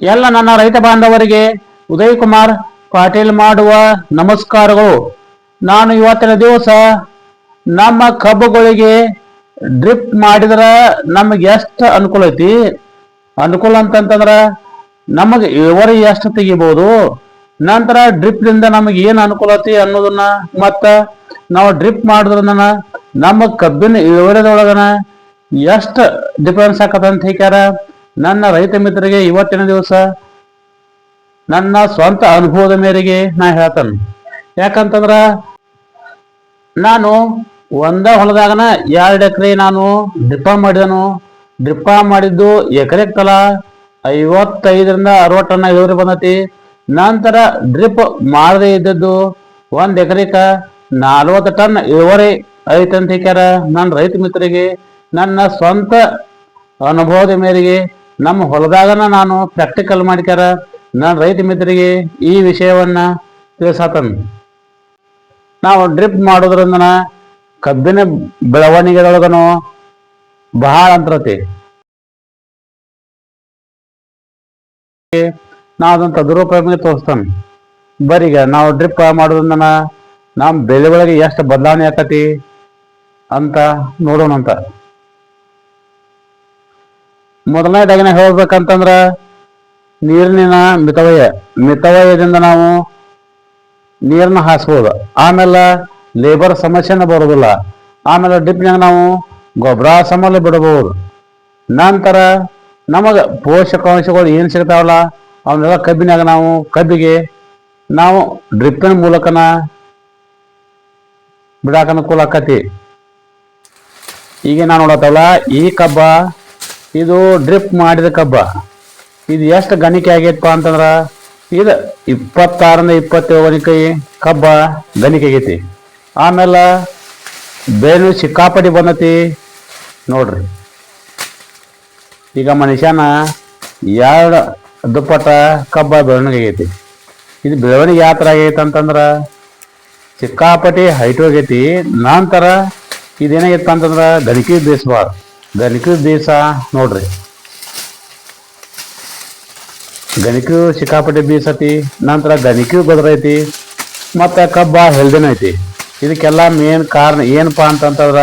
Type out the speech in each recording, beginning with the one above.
ಎಲ್ಲ ನನ್ನ ರೈತ ಬಾಂಧವರಿಗೆ ಉದಯ್ ಕುಮಾರ್ ಪಾಟೀಲ್ ಮಾಡುವ ನಮಸ್ಕಾರಗಳು. ನಾನು ಇವತ್ತಿನ ದಿವಸ ನಮ್ಮ ಕಬ್ಬುಗಳಿಗೆ ಡ್ರಿಪ್ ಮಾಡಿದ್ರ ನಮಗೆ ಎಷ್ಟು ಅನುಕೂಲ ಐತಿ, ಅನುಕೂಲ ಅಂತಂತಂದ್ರ ನಮಗೆ ಇಳುವರಿ ಎಷ್ಟು ತೆಗಿಬಹುದು, ನಂತರ ಡ್ರಿಪ್ನಿಂದ ನಮಗೆ ಏನು ಅನುಕೂಲ ಐತಿ ಅನ್ನೋದನ್ನ, ಮತ್ತ ನಾವು ಡ್ರಿಪ್ ಮಾಡಿದ್ರನ ನಮ್ಮ ಕಬ್ಬಿನ ಇಳುವರಿದೊಳಗನ ಎಷ್ಟು ಡಿಫರೆನ್ಸ್ ಆಕತ್ತ ಅಂತ ಹೇಳ್ಯಾರ. ನನ್ನ ರೈತ ಮಿತ್ರರಿಗೆ ಇವತ್ತಿನ ದಿವಸ ನನ್ನ ಸ್ವಂತ ಅನುಭವದ ಮೇರೆಗೆ ನಾ ಹೇಳ್ತಾನೆ. ಯಾಕಂತಂದ್ರ ನಾನು ಒಂದ ಹೊಲದಾಗನ 2 ಎಕರೆ ನಾನು ಡ್ರಿಪ್ಪ ಮಾಡಿದನು. ಡ್ರಿಪ್ಪ ಮಾಡಿದ್ದು ಎಕರೆಗೆ ತಲಾ 55ರಿಂದ 60 ಟನ್ ಇಳುವರಿ ಬಂದತಿ. ನಂತರ ಡ್ರಿಪ್ ಮಾಡದೇ ಇದ್ದದ್ದು 1 ಎಕರೆಕ 40 ಟನ್ ಇಳುವರಿ ಐತಂತ ಹೇಳ್ಯಾರ. ನನ್ನ ರೈತ ಮಿತ್ರರಿಗೆ ನನ್ನ ಸ್ವಂತ ಅನುಭವದ ಮೇರೆಗೆ ನಮ್ಮ ಹೊಲದಾಗನ ನಾನು ಪ್ರಾಕ್ಟಿಕಲ್ ಮಾಡ್ಕ್ಯಾರ ನನ್ನ ರೈತ ಮಿತ್ರರಿಗೆ ಈ ವಿಷಯವನ್ನ ತಿಳಿಸತನ. ನಾವು ಡ್ರಿಪ್ ಮಾಡೋದ್ರಿಂದ ಕಬ್ಬಿನ ಬೆಳವಣಿಗೆದೊಳಗನು ಬಹಳ ಅಂತರತಿ. ನಾವು ಅದನ್ನ ತದ್ರೂಪವಾಗಿ ತೋರಿಸ್ತಾನ. ಬರೀಗ ನಾವು ಡ್ರಿಪ್ ಮಾಡೋದ್ರಿಂದ ನಮ್ಮ ಬೆಳೆ ಒಳಗೆ ಎಷ್ಟು ಬದಲಾವಣೆ ಆಕತಿ ಅಂತ ನೋಡೋಣಂತ. ಮೊದಲನೇದಾಗಿನ ಹೇಳ್ಬೇಕಂತಂದ್ರ ನೀರಿನ ಮಿತವ್ಯಯದಿಂದ ನಾವು ನೀರನ್ನ ಹಾಸ್ಬೋದು. ಆಮೇಲೆ ಲೇಬರ್ ಸಮಸ್ಯೆನ ಬರೋದಿಲ್ಲ. ಆಮೇಲೆ ಡ್ರಿಪ್ನಾಗ ನಾವು ಗೊಬ್ಬರ ಸಮಲ ಬಿಡಬಹುದು. ನಂತರ ನಮಗೆ ಪೋಷಕಾಂಶಗಳು ಏನು ಸಿಗ್ತಾವಲ್ಲ ಅವನ್ನೆಲ್ಲ ಕಬ್ಬಿನಾಗ ಕಬ್ಬಿಗೆ ನಾವು ಡ್ರಿಪ್ಪಿನ ಮೂಲಕನ ಬಿಡಾಕ ಅನುಕೂಲ ಆಕತಿ. ಈಗ ನಾನು ನೋಡತ್ತವಲ್ಲ ಈ ಕಬ್ಬ, ಇದು ಡ್ರಿಪ್ ಮಾಡಿದ ಕಬ್ಬ. ಇದು ಎಷ್ಟು ಗಣಿಕೆ ಆಗೈತಪ್ಪ ಅಂತಂದ್ರ ಇದು 26ರಿಂದ 27 ಗಣಿಕೆ ಕಬ್ಬ ಗಣಿಕೆ ಆಗೈತಿ. ಆಮೇಲೆ ಬೇನು ಸಿಕ್ಕಾಪಟ್ಟಿ ಬಂದತಿ ನೋಡ್ರಿ. ಈಗ ಮನುಷ್ಯನ 2 ದುಪ್ಪಟ ಕಬ್ಬ ಬೆಳವಣಿಗೆ ಆಗೈತಿ. ಇದು ಬೆಳವಣಿಗೆ ಯಾವ ಥರ ಆಗೈತೆ ಅಂತಂದ್ರ ಸಿಕ್ಕಾಪಟ್ಟಿ ಹೈಟು ಆಗೈತಿ. ನಂತರ ಇದೇನಾಗೈತಪ್ಪ ಅಂತಂದ್ರ ಗಣಿಕೆ ಬೇಯಿಸ್ಬಾರ್ದು. ಗಣಿಕೆ ಬೇಯಿಸ ನೋಡ್ರಿ, ಗಣಿಕೆ ಸಿಕ್ಕಾಪಟ್ಟಿ ಬೀಸತಿ. ನಂತರ ಗಣಿಕೆ ಗೊದ್ರ ಐತಿ, ಮತ್ತು ಕಬ್ಬ ಹೆಲ್ದಿನ ಐತಿ. ಇದಕ್ಕೆಲ್ಲ ಮೇನ್ ಕಾರಣ ಏನಪ್ಪಾ ಅಂತಂತಂದ್ರ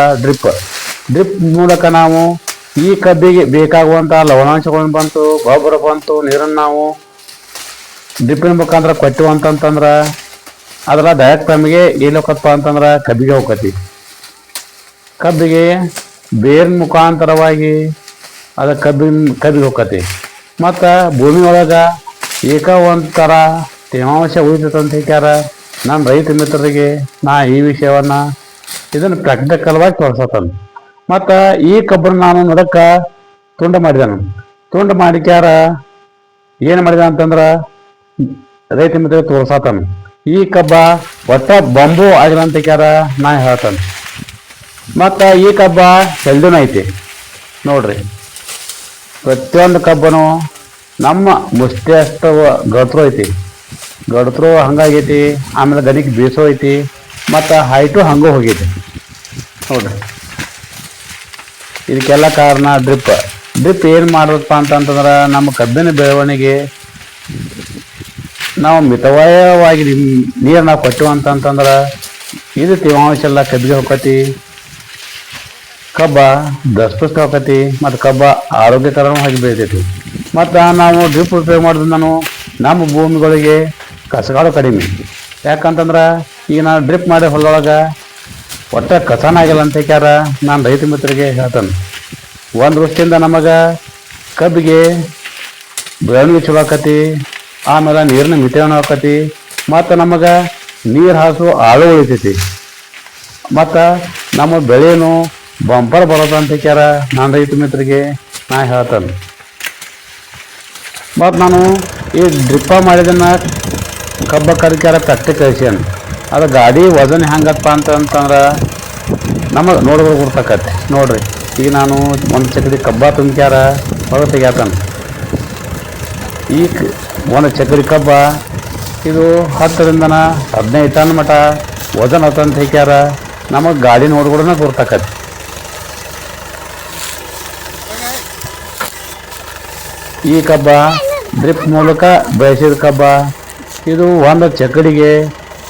ಡ್ರಿಪ್ ಮೂಲಕ ನಾವು ಈ ಕಬ್ಬಿಗೆ ಬೇಕಾಗುವಂಥ ಲವಣಾಂಶಗಳನ್ನು ಬಂತು, ಗೊಬ್ಬರ ಬಂತು, ನೀರನ್ನು ನಾವು ಡ್ರಿಪ್ಪಿನ ಮುಖಾಂತರ ಕೊಟ್ಟಿವು ಅಂತಂತಂದ್ರ ಅದರ ಡೈರೆಕ್ಟ್ ನಮಗೆ ಏಲೋಕಪ್ಪ ಅಂತಂದ್ರ ಕಬ್ಬಿಗೆ ಹೋಗತಿ. ಕಬ್ಬಿಗೆ ಬೇರಿನ ಮುಖಾಂತರವಾಗಿ ಅದ ಕಬ್ಬಿಗೆ ಹೋಗತಿ. ಮತ್ತು ಭೂಮಿ ಒಳಗೆ ಒಂಥರ ತೇವಾಂಶ ಉಳಿತೈತೆ ಅಂತ ಹೇಳ್ಯಾರ. ನನ್ನ ರೈತ ಮಿತ್ರರಿಗೆ ನಾ ಈ ವಿಷಯವನ್ನ ಇದನ್ನು ಪ್ರಾಕ್ಟಿಕಲ್ವಾಗಿ ತೋರ್ಸತ್ತಾನ. ಮತ್ತು ಈ ಕಬ್ಬನ್ನು ನಾನು ನಡಕ್ಕ ತುಂಡು ಮಾಡಿಕ್ಯಾರ ಏನು ಮಾಡಿದ ಅಂತಂದ್ರ ರೈತ ಮಿತ್ರರಿಗೆ ತೋರ್ಸತ್ತಾನ. ಈ ಕಬ್ಬ ಒಟ್ಟ ಬಂಬು ಆಗಿಲ್ಲ ಅಂತ ಹೇಳ್ಯಾರ ನಾ ಹೇಳ್ತಾನೆ. ಮತ್ತು ಈ ಕಬ್ಬ ಹೆಲ್ದಿನ ಐತಿ ನೋಡ್ರಿ. ಪ್ರತಿಯೊಂದು ಕಬ್ಬನು ನಮ್ಮ ಮುಷ್ಟಿ ಅಷ್ಟು ಗಡ್ತರು ಐತಿ. ಗಡ್ತರು ಹಂಗಾಗೈತಿ. ಆಮೇಲೆ ಗಣಿಗೆ ಬೀಸೋ ಐತಿ, ಮತ್ತು ಹೈಟು ಹಂಗೂ ಹೋಗೈತಿ ನೋಡ್ರಿ. ಇದಕ್ಕೆಲ್ಲ ಕಾರಣ ಡ್ರಿಪ್ ಏನು ಮಾಡೋದಪ್ಪ ಅಂತಂತಂದ್ರೆ ನಮ್ಮ ಕಬ್ಬಿನ ಬೆಳವಣಿಗೆ ನಾವು ಮಿತವ್ಯಯವಾಗಿ ನೀರು ನಾವು ಕೊಟ್ಟಿವು ಅಂತಂತಂದ್ರೆ ಇದು ತೇವಾಂಶ ಎಲ್ಲ ಕಬ್ಬಿಗೆ ಹೋಗತಿ. ಕಬ್ಬ ದಸ್ಪುಷ್ಟ ಹೋಗತಿ, ಮತ್ತು ಕಬ್ಬ ಆರೋಗ್ಯಕರನೂ ಆಗಿ ಬೆಳಿತೈತಿ. ಮತ್ತು ನಾವು ಡ್ರಿಪ್ ಉಪಯೋಗ ಮಾಡೋದ್ರಿಂದ ನಮ್ಮ ಭೂಮಿಗಳಿಗೆ ಕಸಗಳು ಕಡಿಮೆ. ಯಾಕಂತಂದ್ರೆ ಈಗ ನಾನು ಡ್ರಿಪ್ ಮಾಡಿ ಹೊಲದೊಳಗೆ ಒಟ್ಟ ಕಸನಾಗಿಲ್ಲ ಅಂತ ಹೇಳ್ಯಾರ. ನಾನು ರೈತ ಮಿತ್ರರಿಗೆ ಹೇಳ್ತಾನೆ. ಒಂದು ದೃಷ್ಟಿಯಿಂದ ನಮಗೆ ಕಬ್ಬಿಗೆ ಬೆಳವಣಿಗೆ ಚಲೋ ಆಕತಿ. ಆಮೇಲೆ ನೀರಿನ ಮಿತವನ್ನ ಆಕತಿ, ಮತ್ತು ನಮಗೆ ನೀರು ಹಾಸು ಆಳು ಉಳಿತೈತಿ, ಮತ್ತು ನಮ್ಮ ಬೆಳೆನೂ ಬಂಪರ್ ಬರೋದು ಅಂತ ಹೇಳ್ಯಾರ. ನಾನು ರೈತ ಮಿತ್ರರಿಗೆ ನಾ ಹೇಳ್ತಾನೆ. ಮತ್ತು ನಾನು ಈ ಡ್ರಿಪ್ಪ ಮಾಡಿದನ್ನ ಕಬ್ಬ ಕಡಿಕ್ಯಾರ ಪ್ರಾಕ್ಟಿಕಲ್ಸನ್. ಅದು ಗಾಡಿ ವಜನ್ ಹೆಂಗಪ್ಪ ಅಂತಂದ್ರೆ ನಮಗೆ ನೋಡಿದ್ರೆ ಗುರ್ತಕತ್ತೆ ನೋಡ್ರಿ. ಈಗ ನಾನು ಒಂದು ಚಕಡಿ ಕಬ್ಬ ತುಂಬ್ಕ್ಯಾರ ಹೊರ ತೆಗ್ಯಾತಾನೆ. ಈ ಒಂದು ಚಕಡಿ ಕಬ್ಬ ಇದು 10ರಿಂದ 15 ಟನ್ ಮಟ ವಜನ್ ಅಂತ ಹೇಳ್ಯಾರ. ನಮಗೆ ಗಾಡಿ ನೋಡ್ಕೊಡೋಣ ಗುರ್ತಕತ್ತೆ. ಈ ಕಬ್ಬ ಡ್ರಿಪ್ ಮೂಲಕ ಬೆಳೆಸಿದ ಕಬ್ಬ ಇದು ಒಂದು ಚಕಡಿಗೆ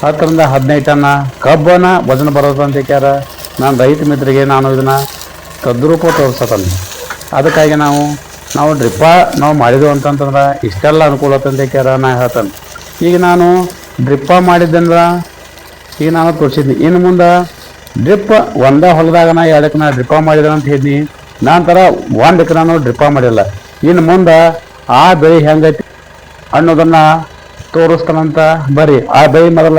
10 ರಿಂದ 15 ಟನ್ ಕಬ್ಬನ ವಜನ ಬರೋದಂತ ಹೇಳ್ಯಾರ. ನಾನು ರೈತ ಮಿತ್ರರಿಗೆ ನಾನು ಇದನ್ನು ತದ್ರೂಪ ತೋರಿಸತೇನೆ. ಅದಕ್ಕಾಗಿ ನಾವು ಡ್ರಿಪ್ಪ ನಾವು ಮಾಡಿದೆವು ಅಂತಂತಂದ್ರೆ ಇಷ್ಟೆಲ್ಲ ಅನುಕೂಲ ಅಂತ ಹೇಳ್ಯಾರ. ನಾನು ಹೇಳ್ತೇನೆ ಈಗ ನಾನು ಡ್ರಿಪ್ಪ ಮಾಡಿದ್ದಂದ್ರೆ ಈಗ ನಾನು ತೋರಿಸಿದ್ನಿ. ಇನ್ನು ಮುಂದೆ ಡ್ರಿಪ್ ಒಂದೇ ಹೊಲದಾಗ 2 ಎಕರೆ ಡ್ರಿಪ್ಪ ಮಾಡಿದ ಅಂತ ಹೇಳಿದ್ನಿ. ನಂತರ 1 ಎಕರೆ ನಾನು ಡ್ರಿಪ್ಪ ಮಾಡಿಲ್ಲ. ಇನ್ನು ಮುಂದೆ ಆ ಬೆಳೆ ಹೆಂಗೈತಿ ಅನ್ನೋದನ್ನು ತೋರಿಸ್ತಾನಂತ. ಬರ್ರಿ ಆ ಬೆಳೆ ಮೊದಲ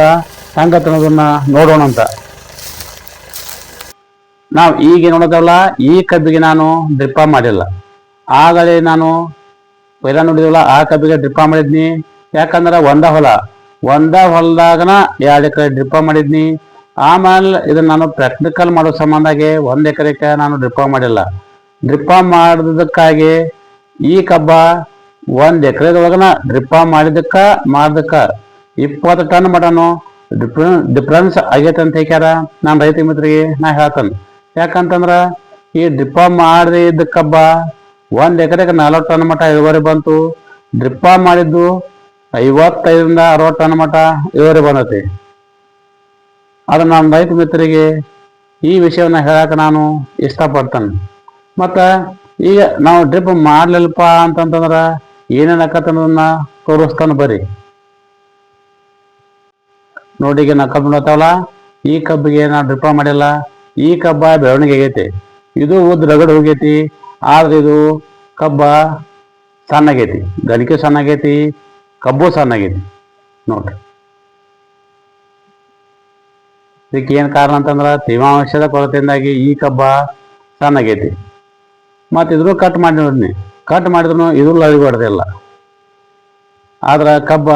ಹೆಂಗೈತೆ ಅನ್ನೋದನ್ನು ನೋಡೋಣಂತ. ನಾವು ಈಗ ನೋಡೋದಲ್ಲ, ಈ ಕಬ್ಬಿಗೆ ನಾನು ಡ್ರಿಪ್ಪ ಮಾಡಿಲ್ಲ. ಆಗಲೇ ನಾನು ಪೈಲ ನೋಡಿದವಲ್ಲ ಆ ಕಬ್ಬಿಗೆ ಡ್ರಿಪ್ಪ ಮಾಡಿದ್ನಿ. ಯಾಕಂದ್ರೆ ಒಂದೇ ಹೊಲದಾಗನ 2 ಎಕರೆ ಡ್ರಿಪ್ಪ ಮಾಡಿದ್ನಿ. ಆಮೇಲೆ ಇದನ್ನು ನಾನು ಪ್ರಾಕ್ಟಿಕಲ್ ಮಾಡೋ ಸಂಬಂಧಾಗಿ 1 ಎಕರೆಗೆ ನಾನು ಡ್ರಿಪ್ಪ ಮಾಡಿಲ್ಲ. ಡ್ರಿಪ್ಪ ಮಾಡಿದ್ದಕ್ಕಾಗಿ ಈ ಕಬ್ಬ 1 ಎಕರೆದೊಳಗನ ಡ್ರಿಪ್ಪ ಮಾಡಿದ್ದಕ್ಕೆ 20 ಟನ್ ಮಟನು ಡಿಫ್ರೆನ್ಸ್ ಆಗೈತೆ ಅಂತ ಹೇಳ್ಯಾರ. ನಾನು ರೈತ ಮಿತ್ರರಿಗೆ ನಾ ಹೇಳ್ತೇನೆ. ಯಾಕಂತಂದ್ರೆ ಈ ಡ್ರಿಪ್ಪ ಮಾಡಿದ ಕಬ್ಬ 1 ಎಕರೆಗೆ 40 ಟನ್ ಮಟ ಇಳುವರಿ ಬಂತು. ಡ್ರಿಪ್ಪ ಮಾಡಿದ್ದು 55 ರಿಂದ 60 ಟನ್ ಮಟ ಇಳುವರಿ ಬಂದೈತಿ. ಅದು ನಾನು ರೈತ ಮಿತ್ರರಿಗೆ ಈ ವಿಷಯವನ್ನು ಹೇಳಕ್ಕೆ ನಾನು ಇಷ್ಟಪಡ್ತೇನೆ. ಮತ್ತು ಈಗ ನಾವು ಡ್ರಿಪ್ ಮಾಡಲಿಲ್ಲಪ್ಪ ಅಂತಂತಂದ್ರೆ ಏನೇನು ಆಕತ್ತ ಅನ್ನೋದನ್ನ ತೋರಿಸ್ತಾನೆ. ಬರ್ರಿ ನೋಡಿ, ಈಗ ನಾ ಕಬ್ಬು ನೋಡ್ತಾವಲ್ಲ, ಈ ಕಬ್ಬಿಗೆ ನಾನು ಡ್ರಿಪ್ಪ ಮಾಡಿಲ್ಲ. ಈ ಕಬ್ಬ ಬೆಳವಣಿಗೆ ಆಗೈತಿ. ಇದು ಉದ್ದ ರಗಡ್ ಹೋಗೈತಿ. ಆದ್ರೆ ಇದು ಕಬ್ಬ ಸಣ್ಣಗೈತಿ, ಗಣಿಕೆ ಸಣ್ಣಗೈತಿ, ಕಬ್ಬು ಸಣ್ಣಗೈತಿ ನೋಡ್ರಿ. ಇದಕ್ಕೆ ಏನು ಕಾರಣ ಅಂತಂದ್ರೆ ತೇವಾಂಶದ ಕೊರತೆಯಿಂದಾಗಿ ಈ ಕಬ್ಬ ಸಣ್ಣಗೈತಿ. ಮತ್ತು ಇದ್ರೂ ಕಟ್ ಮಾಡಿದ್ರು ಇದು ಲಳಿಬಾರ್ದಿಲ್ಲ. ಆದ್ರೆ ಕಬ್ಬ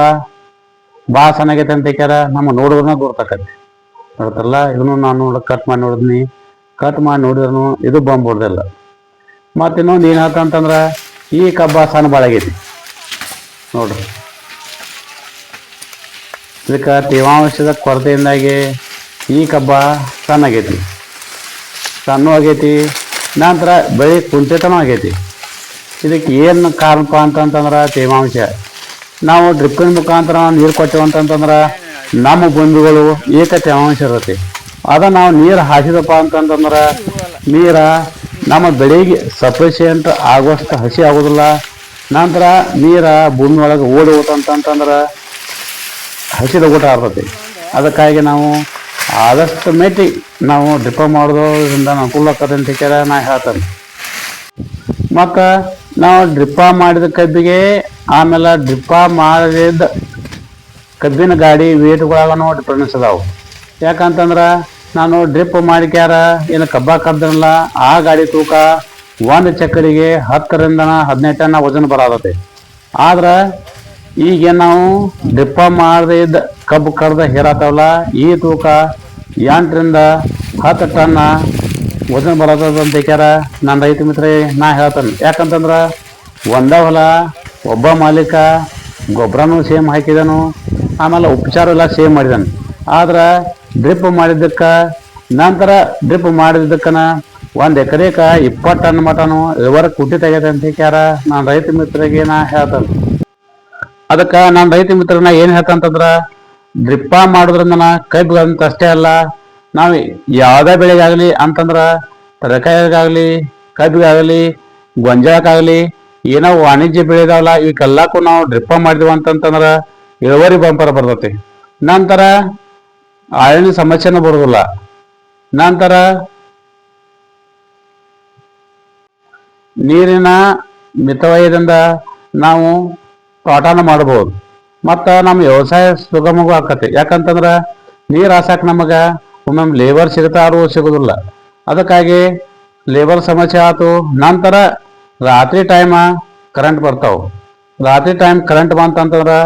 ಭಾಳ ಸಣ್ಣಗೈತೆ ಅಂತ ಹೇಳ್ಯಾರ. ನಮ್ಮ ನೋಡಿದ್ರೂ ಗೊತ್ತಾಕತಿ. ನೋಡ್ತಾರಲ್ಲ, ಇದನ್ನು ನಾನು ಕಟ್ ಮಾಡಿ ನೋಡಿದ್ರು ಇದು ಬಂದ್ಬಿಡ್ದಿಲ್ಲ. ಮತ್ತು ಇನ್ನೊಂದು ಏನು ಹೇಳ್ತಂತಂದ್ರೆ ಈ ಕಬ್ಬ ಸಣ್ಣ ಭಾಳ ಆಗೈತಿ ನೋಡ್ರಿ. ಇದಕ್ಕೆ ತೇವಾಂಶದ ಕೊರತೆಯಿಂದಾಗಿ ಈ ಕಬ್ಬ ಸಣ್ಣ ಆಗೈತಿ. ನಂತರ ಬೆಳೆ ಕುಂಠಿತನೂ ಆಗೈತಿ. ಇದಕ್ಕೆ ಏನು ಕಾರಣಪ್ಪ ಅಂತಂತಂದ್ರೆ ತೇವಾಂಶ. ನಾವು ಡ್ರಿಪ್ಪಿನ ಮುಖಾಂತರ ನೀರು ಕೊಟ್ಟೆವು ಅಂತಂತಂದ್ರೆ ನಮ್ಮ ಭೂಮಿಗಳು ತೇವಾಂಶ ಇರುತ್ತೆ. ಅದನ್ನು ನಾವು ನೀರು ಹಾಸಿದಪ್ಪ ಅಂತಂತಂದ್ರೆ ನೀರು ನಮ್ಮ ಬೆಳೆಗೆ ಸಫಿಷಿಯೆಂಟ್ ಆಗುವಷ್ಟು ಹಸಿ ಆಗೋದಿಲ್ಲ. ನಂತರ ನೀರು ಭೂಮಿ ಒಳಗೆ ಓಡಿ ಹೋತಂತಂದ್ರೆ ಹಸಿದ ಊಟ ಆಗ್ತೈತಿ. ಅದಕ್ಕಾಗಿ ನಾವು ಆದಷ್ಟು ಮೇಟಿ ನಾವು ಡ್ರಿಪ್ಪ ಮಾಡೋದ್ರಿಂದ ಅನುಕೂಲ ಆಕತ್ತೆ ಅಂತ ಹೇಳ್ಯಾರ. ನಾ ಹೇಳ್ತೇನೆ. ಮತ್ತು ನಾವು ಡ್ರಿಪ್ಪ ಮಾಡಿದ ಕಬ್ಬಿಗೆ ಆಮೇಲೆ ಡ್ರಿಪ್ಪ ಮಾಡಿದ ಕಬ್ಬಿನ ಗಾಡಿ ವೇಟ್ಗಳಾಗನೂ ಡಿಫ್ರೆನ್ಸ್ ಅದಾವೆ. ಯಾಕಂತಂದ್ರೆ ನಾನು ಡ್ರಿಪ್ ಮಾಡಿಕ್ಯಾರ ಏನು ಕಬ್ಬ ಕಬ್ಬಿನಲ್ಲ, ಆ ಗಾಡಿ ತೂಕ 1 ಚಕ್ಕಡಿಗೆ 10 ರಿಂದ 15 ಟನ್ ವಜನ ಬರತೈತಿ. ಆದ್ರೆ ಈಗ ನಾವು ಡ್ರಿಪ್ಪ ಮಾಡಿದ ಕಬ್ಬು ಕಡ್ದ ಹೇರಾತಾವಲ್ಲ, ಈ ತೂಕ 8 ರಿಂದ 10 ಟನ್ ವಜನ ಬರತ್ತದ ಅಂತ ಹೇಳ್ಯಾರ. ನಾನು ರೈತ ಮಿತ್ರ ನಾ ಹೇಳ್ತೇನೆ. ಯಾಕಂತಂದ್ರೆ ಒಂದೇ ಹೊಲ, ಒಬ್ಬ ಮಾಲೀಕ, ಗೊಬ್ಬರನೂ ಸೇಮ್ ಹಾಕಿದನು, ಆಮೇಲೆ ಉಪಚಾರ ಎಲ್ಲ ಸೇಮ್ ಮಾಡಿದಾನೆ. ಆದ್ರೆ ಡ್ರಿಪ್ ಮಾಡಿದ್ದಕ್ಕೆ ನಂತರ ಡ್ರಿಪ್ ಮಾಡಿದ್ದಕ್ಕನ 1 ಎಕರೆಗೆ 20 ಟನ್ ಮಟನು ಇಳುವರಿ ಕುಂಠಿತ ಆಗೈತೆ ಅಂತ ಹೇಳ್ಯಾರ. ನಾನು ರೈತ ಮಿತ್ರರಿಗೆ ನಾ ಹೇಳ್ತೇನೆ. ಅದಕ್ಕೆ ನಾನು ರೈತ ಮಿತ್ರನ ಏನು ಹೇಳ್ತಂತಂದ್ರೆ ಡ್ರಿಪ್ಪ ಮಾಡೋದ್ರಿಂದ ಕಬ್ಬಿಗಂತ ಅಷ್ಟೇ ಅಲ್ಲ, ನಾವು ಯಾವುದೇ ಬೆಳೆಗಾಗಲಿ ಅಂತಂದ್ರೆ ತರಕಾರಿಗಾಗಲಿ, ಕಬ್ಬಿಗಾಗಲಿ, ಗೊಂಜಾಳಕ್ಕಾಗಲಿ, ಏನೋ ವಾಣಿಜ್ಯ ಬೆಳೆದಾವಲ್ಲ, ಇವಕ್ಕೆಲ್ಲಕ್ಕೂ ನಾವು ಡ್ರಿಪ್ಪ ಮಾಡಿದ್ವಿ ಅಂತಂತಂದ್ರೆ ಇಳುವರಿ ಬಂಪರ್ ಬರ್ತೈತಿ. ನಂತರ ಆಳಿನ ಸಮಸ್ಯೆನೂ ಬರೋದಿಲ್ಲ. ನಂತರ ನೀರಿನ ಮಿತವ್ಯಯದಿಂದ ನಾವು ತೋಟನ ಮಾಡ್ಬೋದು. ಮತ್ತು ನಮ್ಮ ವ್ಯವಸಾಯ ಸುಗಮಗೂ ಆಕತಿ. ಯಾಕಂತಂದ್ರೆ ನೀರು ಹಾಸಕ್ಕೆ ನಮಗೆ ಒಮ್ಮೊಮ್ಮೆ ಲೇಬರ್ ಸಿಗುತ್ತಾರೋ ಸಿಗೋದಿಲ್ಲ. ಅದಕ್ಕಾಗಿ ಲೇಬರ್ ಸಮಸ್ಯೆ ಆಯ್ತು. ನಂತರ ರಾತ್ರಿ ಟೈಮ ಕರೆಂಟ್ ಬರ್ತಾವೆ. ರಾತ್ರಿ ಟೈಮ್ ಕರೆಂಟ್ ಬಂತಂತಂದ್ರೆ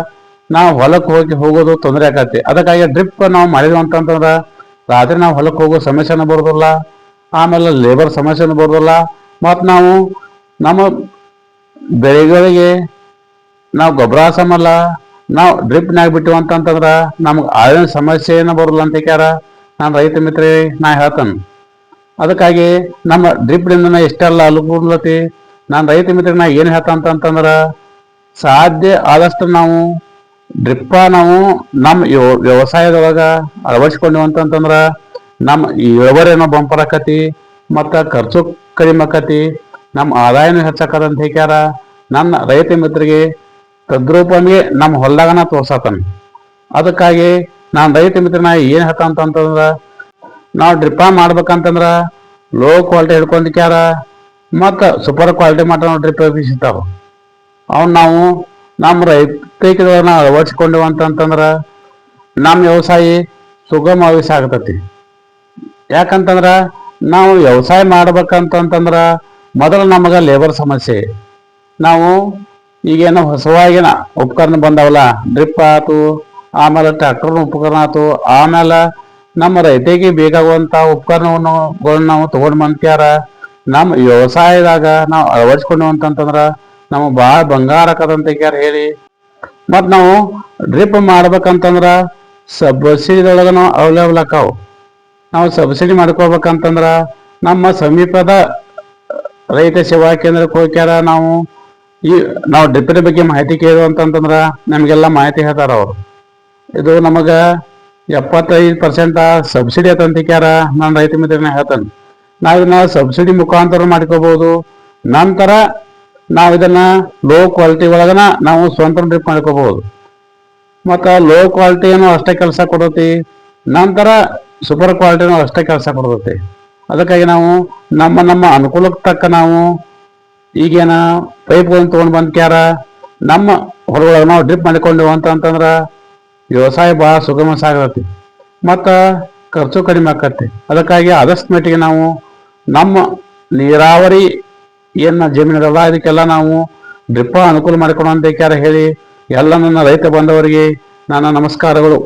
ನಾವು ಹೊಲಕ್ಕೆ ಹೋಗೋದು ತೊಂದರೆ ಆಕತಿ. ಅದಕ್ಕಾಗಿ ಡ್ರಿಪ್ ನಾವು ಮಾಡಿದ್ವಿ ಅಂತಂತಂದ್ರೆ ರಾತ್ರಿ ನಾವು ಹೊಲಕ್ಕೆ ಹೋಗೋ ಸಮಸ್ಯೆನೂ ಬರೋದಿಲ್ಲ, ಆಮೇಲೆ ಲೇಬರ್ ಸಮಸ್ಯೆನೂ ಬರೋದಿಲ್ಲ. ಮತ್ತು ನಾವು ನಮ್ಮ ಬೆಳೆಗಳಿಗೆ ನಾವು ಗೊಬ್ಬರ ಹಾಸಮಲ್ಲ, ನಾವು ಡ್ರಿಪ್ನಾಗ ಬಿಟ್ಟಿವಿ ಅಂತಂತಂದ್ರೆ ನಮ್ಗೆ ಆಳಿನ ಸಮಸ್ಯೆ ಏನೂ ಬರೋಲ್ಲ ಅಂತ ಹೇಳ್ಯಾರ. ನಾನು ರೈತ ಮಿತ್ರ ನಾ ಹೇಳ್ತೇನೆ. ಅದಕ್ಕಾಗಿ ನಮ್ಮ ಡ್ರಿಪ್ನಿಂದ ಇಷ್ಟೆಲ್ಲ ಅನುಕೂಲತೆ. ನಾನು ರೈತ ಮಿತ್ರನ ಏನು ಹೇಳ್ತಂತಂದ್ರೆ ಸಾಧ್ಯ ಆದಷ್ಟು ನಾವು ಡ್ರಿಪ್ಪ ನಾವು ನಮ್ಮ ವ್ಯವಸಾಯದೊಳಗ ಅಳವಡಿಸ್ಕೊಂಡ್ವಿ ಅಂತಂದ್ರ ನಮ್ಮ ಇಳುವರಿನೂ ಬಂಪರ್ ಆಕತಿ ಮತ್ತು ಖರ್ಚು ಕಡಿಮೆ ಆಕತಿ, ನಮ್ಮ ಆದಾಯನೂ ಹೆಚ್ಚಾಕದ ಅಂತ ಹೇಳ್ಯಾರ. ನನ್ನ ರೈತ ಮಿತ್ರರಿಗೆ ತದ್ರೂಪಂಗೆ ನಮ್ಮ ಹೊಲ್ದಾಗನ ತೋರ್ಸತಾನ. ಅದಕ್ಕಾಗಿ ನಾನು ರೈತ ಮಿತ್ರನ ಏನು ಹೇಳ್ತಂತಂದ್ರ, ನಾವು ಡ್ರಿಪ್ಪ ಮಾಡ್ಬೇಕಂತಂದ್ರ ಲೋ ಕ್ವಾಲಿಟಿ ಹಿಡ್ಕೊಂಡ್ಕ್ಯಾರ ಮತ್ತು ಸೂಪರ್ ಕ್ವಾಲಿಟಿ ಮಟ್ಟ ನಾವು ಡ್ರಿಪ್ ಸಿಗ್ತಾವ. ಅವ್ನು ನಾವು ನಮ್ಮ ರೈತೈಕದೊಳಗೆ ನಾವು ಅಳವಡಿಸ್ಕೊಂಡೇವು ಅಂತಂತಂದ್ರೆ ನಮ್ಮ ವ್ಯವಸಾಯ ಸುಗಮವಾಗಿ ಸಾಗ್ತತಿ. ಯಾಕಂತಂದ್ರೆ ನಾವು ವ್ಯವಸಾಯ ಮಾಡ್ಬೇಕಂತಂತಂದ್ರೆ ಮೊದಲು ನಮಗೆ ಲೇಬರ್ ಸಮಸ್ಯೆ. ನಾವು ಈಗೇನೋ ಹೊಸವಾಗಿನ ಉಪಕರಣ ಬಂದವಲ್ಲ, ಡ್ರಿಪ್ ಆಯ್ತು, ಆಮೇಲೆ ಟ್ರ್ಯಾಕ್ಟರ್ನ ಉಪಕರಣ ಆಯ್ತು, ಆಮೇಲೆ ನಮ್ಮ ರೈತರಿಗೆ ಬೇಕಾಗುವಂಥ ಉಪಕರಣವನ್ನು ನಾವು ತೊಗೊಂಡು ಬಂದ್ಕ್ಯಾರ. ನಮ್ಮ ವ್ಯವಸಾಯದಾಗ ನಾವು ಅಳವಡಿಸ್ಕೊಂಡೇವು ಅಂತಂತಂದ್ರೆ ನಮಗೆ ಭಾಳ ಬಂಗಾರ ಆಕದಂತ ಹೇಳಿ. ಮತ್ತು ನಾವು ಡ್ರಿಪ್ ಮಾಡ್ಬೇಕಂತಂದ್ರೆ ಸಬ್ಸಿಡಿದೊಳಗೆ ನಾವು ಅವೈಲೇಬಲ್ ಆಕಾವು. ನಾವು ಸಬ್ಸಿಡಿ ಮಾಡ್ಕೋಬೇಕಂತಂದ್ರೆ ನಮ್ಮ ಸಮೀಪದ ರೈತ ಸೇವಾ ಕೇಂದ್ರಕ್ಕೆ ಹೋಗ್ಯಾರ. ನಾವು ಡ್ರಿಪ್ಪಿನ ಬಗ್ಗೆ ಮಾಹಿತಿ ಕೇಳು ಅಂತಂತಂದ್ರೆ ನಮಗೆಲ್ಲ ಮಾಹಿತಿ ಹೇಳ್ತಾರ ಅವರು. ಇದು ನಮಗೆ 75% ಸಬ್ಸಿಡಿ ಅತಂತಿಕ್ಯಾರ. ನಾನು ರೈತ ಮಿತ್ರನ ಹೇಳ್ತಾನೆ, ನಾವಿದನ್ನ ಸಬ್ಸಿಡಿ ಮುಖಾಂತರ ಮಾಡ್ಕೋಬಹುದು. ನಂತರ ನಾವು ಇದನ್ನ ಲೋ ಕ್ವಾಲಿಟಿ ಒಳಗನ ನಾವು ಸ್ವಂತ ಡ್ರಿಪ್ ಮಾಡ್ಕೋಬಹುದು. ಮತ್ತು ಲೋ ಕ್ವಾಲಿಟಿಯನ್ನು ಅಷ್ಟೇ ಕೆಲಸ ಕೊಡತಿ, ನಂತರ ಸೂಪರ್ ಕ್ವಾಲಿಟಿನೂ ಅಷ್ಟೇ ಕೆಲಸ ಕೊಡ್ತೈತಿ. ಅದಕ್ಕಾಗಿ ನಾವು ನಮ್ಮ ಅನುಕೂಲಕ್ಕೆ ತಕ್ಕ ನಾವು ಈಗೇನ ಪೈಪ್ಗಳನ್ನು ತೊಗೊಂಡು ಬಂದ್ಕ್ಯಾರ ನಮ್ಮ ಹೊಲಗಳಿಗೆ ನಾವು ಡ್ರಿಪ್ ಮಾಡಿಕೊಂಡೆವು ಅಂತಂದ್ರೆ ವ್ಯವಸಾಯ ಭಾಳ ಸುಗಮ ಸಾಗತಿ ಮತ್ತು ಖರ್ಚು ಕಡಿಮೆ ಆಕತಿ. ಅದಕ್ಕಾಗಿ ಆದಷ್ಟು ಮಟ್ಟಿಗೆ ನಾವು ನಮ್ಮ ನೀರಾವರಿ ಏನು ಜಮೀನಿರಲ್ಲ ಇದಕ್ಕೆಲ್ಲ ನಾವು ಡ್ರಿಪ್ಪ ಅನುಕೂಲ ಮಾಡಿಕೊಡುವಂತ ಹೇಳಿ ಎಲ್ಲ ನನ್ನ ರೈತ ಬಾಂಧವರಿಗೆ ನನ್ನ ನಮಸ್ಕಾರಗಳು.